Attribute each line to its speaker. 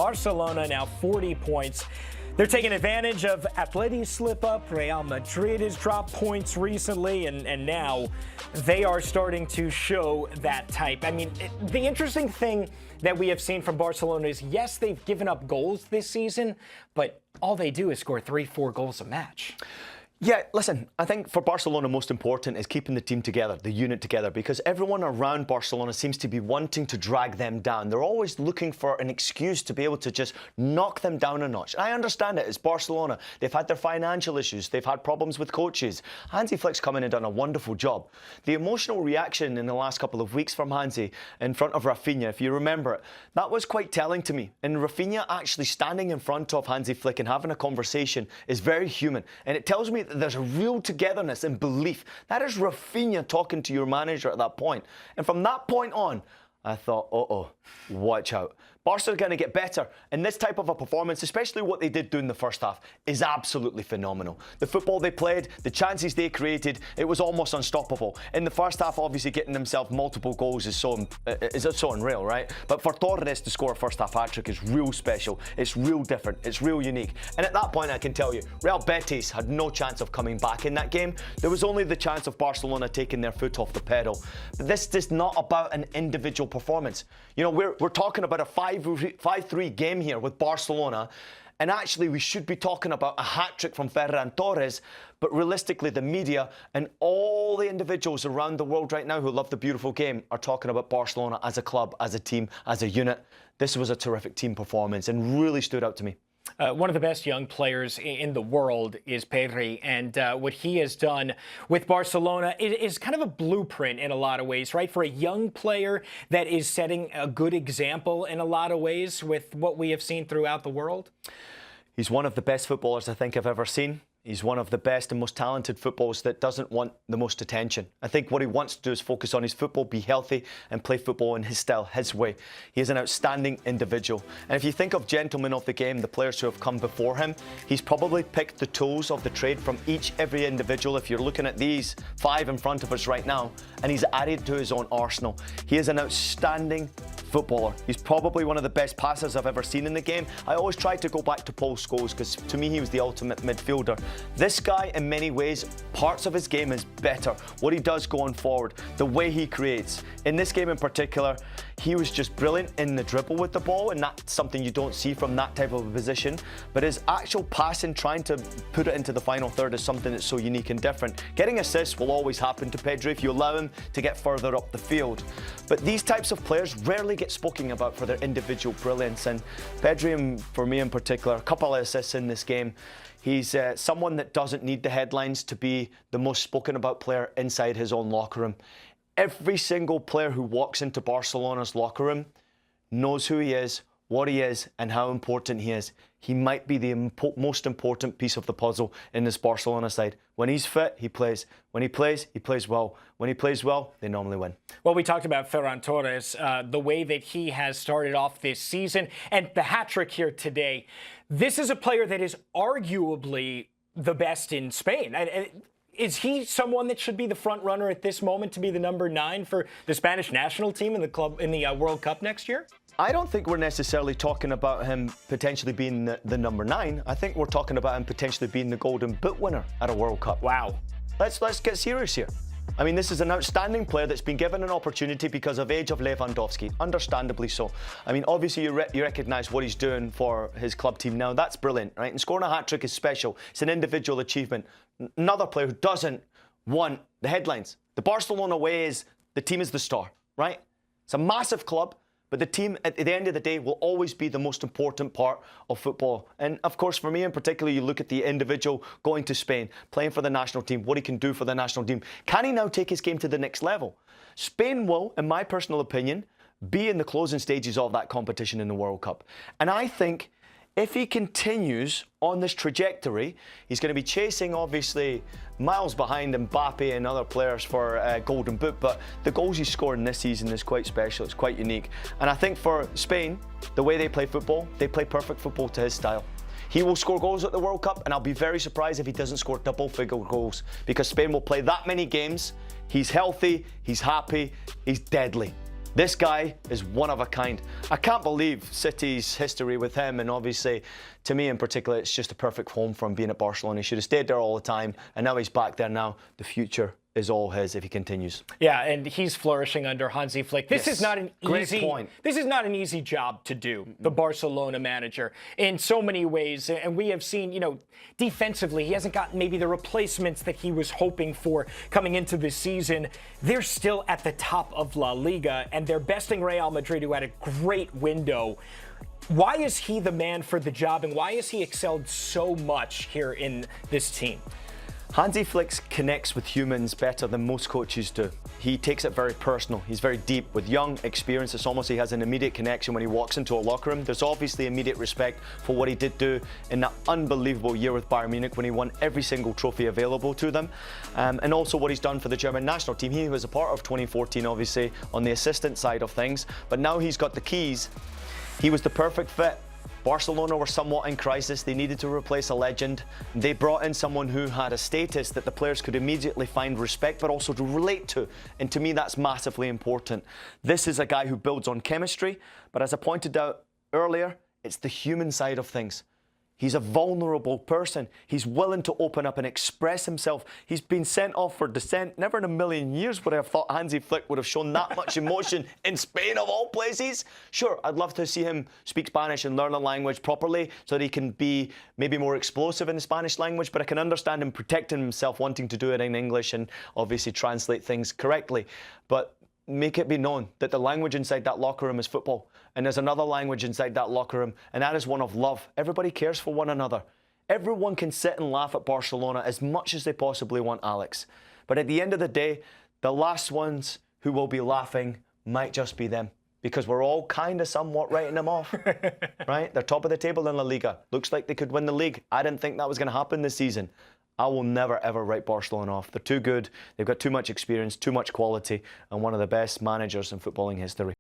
Speaker 1: Barcelona now 40 points. They're taking advantage of Atleti's slip-up. Real Madrid has dropped points recently, and now they are starting to show that type. I mean, the interesting thing that we have seen from Barcelona is, yes, they've given up goals this season, but all they do is score 3-4 goals a match.
Speaker 2: Yeah, listen, I think for Barcelona, most important is keeping the team together, the unit together, because everyone around Barcelona seems to be wanting to drag them down. They're always looking for an excuse to be able to just knock them down a notch. I understand it. It's Barcelona. They've had their financial issues. They've had problems with coaches. Hansi Flick's come in and done a wonderful job. The emotional reaction in the last couple of weeks from Hansi in front of Rafinha, if you remember it, that was quite telling to me. And Rafinha actually standing in front of Hansi Flick and having a conversation is very human. And it tells me that there's a real togetherness and belief. That is Rafinha talking to your manager at that point. And from that point on, I thought, uh-oh, watch out. Barca are going to get better. And this type of a performance, especially what they did do in the first half, is absolutely phenomenal. The football they played, the chances they created, it was almost unstoppable. In the first half, obviously, getting themselves multiple goals is so unreal, right? But for Torres to score a first-half hat-trick is real special. It's real different. It's real unique. And at that point, I can tell you, Real Betis had no chance of coming back in that game. There was only the chance of Barcelona taking their foot off the pedal. But this is not about an individual performance. You know, we're talking about a 5-3 game here with Barcelona, and actually we should be talking about a hat-trick from Ferran Torres, but realistically the media and all the individuals around the world right now who love the beautiful game are talking about Barcelona as a club, as a team, as a unit. This was a terrific team performance and really stood out to me.
Speaker 1: One of the best young players in the world is Pedri, and what he has done with Barcelona is kind of a blueprint in a lot of ways, right? For a young player that is setting a good example in a lot of ways with what we have seen throughout the world.
Speaker 2: He's one of the best footballers I think I've ever seen. He's one of the best and most talented footballers that doesn't want the most attention. I think what he wants to do is focus on his football, be healthy, and play football in his style, his way. He is an outstanding individual. And if you think of gentlemen of the game, the players who have come before him, he's probably picked the tools of the trade from every individual. If you're looking at these 5 in front of us right now, and he's added to his own arsenal. He is an outstanding footballer. He's probably one of the best passers I've ever seen in the game. I always try to go back to Paul Scholes because to me he was the ultimate midfielder. This guy, in many ways, parts of his game is better. What he does going forward, the way he creates. In this game in particular, he was just brilliant in the dribble with the ball, and that's something you don't see from that type of a position. But his actual passing, trying to put it into the final third, is something that's so unique and different. Getting assists will always happen to Pedri if you allow him to get further up the field. But these types of players rarely get spoken about for their individual brilliance. And Pedri, for me in particular, a couple of assists in this game. He's someone that doesn't need the headlines to be the most spoken about player inside his own locker room. Every single player who walks into Barcelona's locker room knows who he is, what he is, and how important he is. He might be the most important piece of the puzzle in this Barcelona side. When he's fit, he plays. When he plays well. When he plays well, they normally win.
Speaker 1: Well, we talked about Ferran Torres, the way that he has started off this season, and the hat-trick here today. This is a player that is arguably the best in Spain. Is he someone that should be the front runner at this moment to be the number 9 for the Spanish national team in the World Cup next year?
Speaker 2: I don't think we're necessarily talking about him potentially being the number 9. I think we're talking about him potentially being the Golden Boot winner at a World Cup.
Speaker 1: Wow.
Speaker 2: Let's get serious here. I mean, this is an outstanding player that's been given an opportunity because of age of Lewandowski, understandably so. I mean, obviously you recognise what he's doing for his club team now. That's brilliant, right? And scoring a hat-trick is special. It's an individual achievement. Another player who doesn't want the headlines. The Barcelona way is the team is the star, right? It's a massive club, but the team, at the end of the day, will always be the most important part of football. And, of course, for me in particular, you look at the individual going to Spain, playing for the national team, what he can do for the national team. Can he now take his game to the next level? Spain will, in my personal opinion, be in the closing stages of that competition in the World Cup. And I think if he continues on this trajectory, he's going to be chasing, obviously, miles behind Mbappe and other players for Golden Boot. But the goals he's scoring this season is quite special. It's quite unique. And I think for Spain, the way they play football, they play perfect football to his style. He will score goals at the World Cup, and I'll be very surprised if he doesn't score double-figure goals because Spain will play that many games. He's healthy, he's happy, he's deadly. This guy is one of a kind. I can't believe City's history with him, and obviously, to me in particular, it's just a perfect home for him being at Barcelona. He should have stayed there all the time, and now he's back there now. The future is all his if he continues.
Speaker 1: Yeah, and he's flourishing under Hansi Flick. This is not an This is not an easy job to do, the Barcelona manager, in so many ways. And we have seen, defensively, he hasn't gotten maybe the replacements that he was hoping for coming into this season. They're still at the top of La Liga, and they're besting Real Madrid, who had a great window. Why is he the man for the job, and why has he excelled so much here in this team?
Speaker 2: Hansi Flick connects with humans better than most coaches do. He takes it very personal. He's very deep. With young experience, it's almost he has an immediate connection when he walks into a locker room. There's obviously immediate respect for what he did do in that unbelievable year with Bayern Munich when he won every single trophy available to them. And also what he's done for the German national team. He was a part of 2014, obviously, on the assistant side of things. But now he's got the keys. He was the perfect fit. Barcelona were somewhat in crisis. They needed to replace a legend. They brought in someone who had a status that the players could immediately find respect, but also to relate to. And to me, that's massively important. This is a guy who builds on chemistry, but as I pointed out earlier, it's the human side of things. He's a vulnerable person. He's willing to open up and express himself. He's been sent off for dissent. Never in a million years would I have thought Hansi Flick would have shown that much emotion in Spain, of all places. Sure, I'd love to see him speak Spanish and learn the language properly so that he can be maybe more explosive in the Spanish language, but I can understand him protecting himself, wanting to do it in English and obviously translate things correctly. But make it be known that the language inside that locker room is football. And there's another language inside that locker room, and that is one of love. Everybody cares for one another. Everyone can sit and laugh at Barcelona as much as they possibly want, Alex. But at the end of the day, the last ones who will be laughing might just be them, because we're all kind of somewhat writing them off, right? They're top of the table in La Liga. Looks like they could win the league. I didn't think that was going to happen this season. I will never, ever write Barcelona off. They're too good. They've got too much experience, too much quality, and one of the best managers in footballing history.